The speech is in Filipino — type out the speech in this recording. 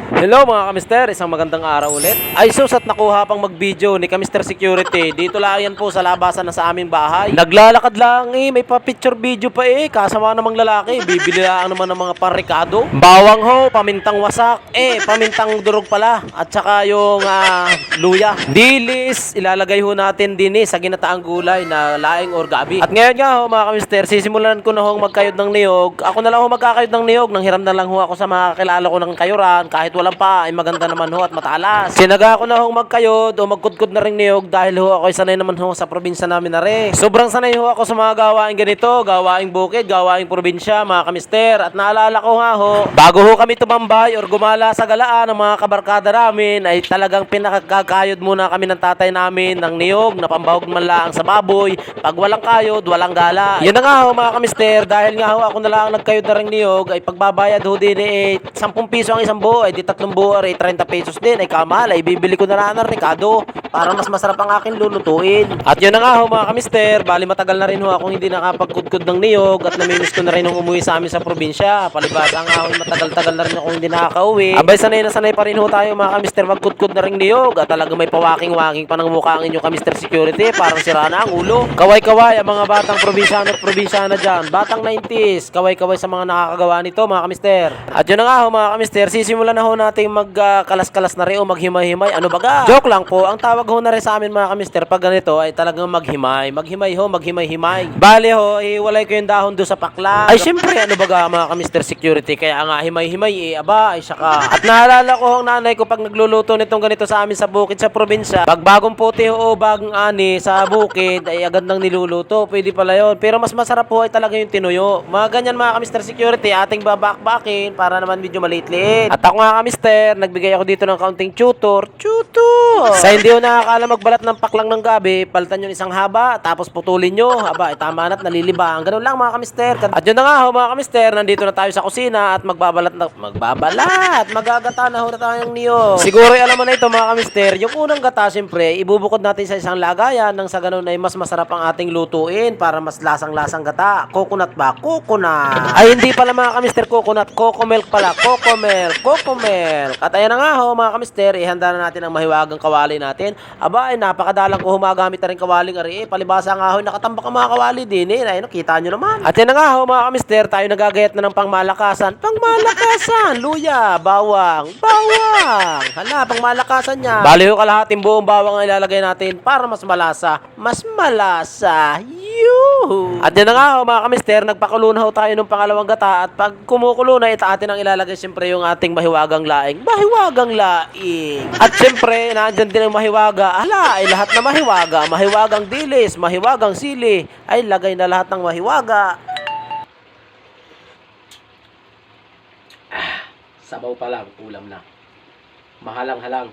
Hello mga kamister, isang magandang araw ulit. Ay sus at nakuha pang mag-video ni Kamister Security. Dito lang yan po sa labasan na sa aming bahay. Naglalakad lang may pa-picture video pa kasama namang lalaki. Bibili lang naman ng mga parikado. Bawang ho, pamintang wasak, pamintang durog pala. At saka yung luya. Dilis, ilalagay ho natin din sa ginataang gulay na laing or gabi. At ngayon nga ho mga kamister, sisimulan ko na ho magkayod ng niyog. Ako na lang ho magkakayod ng niyog. Nang hiram na lang ho ako sa mga kakilala ko ng kayuran. Kahit walang pa, ay maganda naman ho at matalas. Sinaga ko na ho magkayod o magkudkod na ring niyog dahil ho ako sanay naman ho sa probinsya namin na rin. Sobrang sanay ho ako sa mga gawaing ganito, gawaing bukid, gawaing probinsya, mga kamister. At naalala ko nga ho, bago ho kami tumambay or gumala sa galaan ng mga kabarkada namin, ay talagang pinakakayod muna kami ng tatay namin ng niyog na pambahog man lang sa baboy. Pag walang kayod, walang gala. Yun na nga ho mga kamister, dahil nga ho ako na lang nagkayod na ring niyog, ay pagbabayad ho din 10 piso ang isang buo, ay di 3 buo ay 30 pesos din, ay kamahal, ay bibili ko na lang ng Ricardo para mas masarap ang aking lulutuin. At yun na nga ho mga kamister, bali matagal na rin ho akong hindi nakapagkudkod ng niyog at namimiss ko na rin nung umuwi sa amin sa probinsya. Palibasa nga ho, matagal-tagal na rin akong hindi nakakauwi. Abay sanay na sanay pa rin ho tayo mga kamister magkudkod na ring niyog at talaga may pawaking-waking pa ng mukha ang inyong Kamister Security, parang sira na ang ulo. Kaway-kaway ang mga batang probinsyano at probinsyana dyan, batang 90s, kaway-kaway sa mga nakakagawa nito mga kamister. At yun na nga ho mga kamister, sisimulan na ho natin magkalas-kalas na rin o maghimay-himay. Ano baga? Joke lang po, ang tawag ho na rin sa amin mga kamister pag ganito ay talagang maghimay. Maghimay ho, maghimay-himay. Bale ho, iwalay ko yung dahon doon sa pakla. Ay syempre, ano baga mga Kamister Security, kaya nga himay-himay aba, ay saka. At naalala ko ang nanay ko pag nagluluto nitong ganito sa amin sa bukid sa probinsya, pag bagong puti o bagong ani sa bukid ay agad nang niluluto. Pwede pala yun. Pero mas masarap po ay talaga yung tinuyo. Mga ganyan mga Kamister Security, ating babakbakin para naman medyo maliit-liit. At ako nga Kamister, nagbigay ako dito ng kaunting tutor. Sa hindi ko nakakala magbalat ng paklang ng gabi, palitan yung isang haba, tapos putulin nyo. Aba, tama na't nalilibang. Ganun lang mga Kamister. At yun na nga ho mga Kamister, nandito na tayo sa kusina at magagata na ho na tayo ng niyog. Siguro alam mo na ito mga Kamister, yung unang gata syempre, ibubukod natin sa isang lagayan nang sa ganun ay mas masarap ang ating lutuin para mas lasang-lasang gata. Coconut ba? Coconut. Ay hindi pala mga Kamister coconut, coco milk pala. Coco milk. At ayan na nga ho mga Kamister, ihanda na natin ang mahiwagang kawali natin. Aba, ay napakadalang ko humagamit na rin kawaling ari. Palibasa nga ho, nakatambak ang mga kawali din Ay, nakita nyo naman. At yan na nga ho mga Kamister, tayo nagagayat na ng pangmalakasan. Luya, bawang. Hala, pangmalakasan niya. Bali ho kalahating buong bawang ang ilalagay natin para mas malasa. Yuhu! At yan na nga ho mga Kamister, nagpakulo na ho tayo ng pangalawang gata at pag kumukulo na, atin ang ilalagay siyempre yung ating mahiwagang laing. At siyempre, nandyan din ang mahiwaga. Hala, ay lahat na mahiwaga. Mahiwagang dilis, mahiwagang sili. Ay lagay na lahat ng mahiwaga. Sabaw pa lang, ulam na. Mahalang-halang.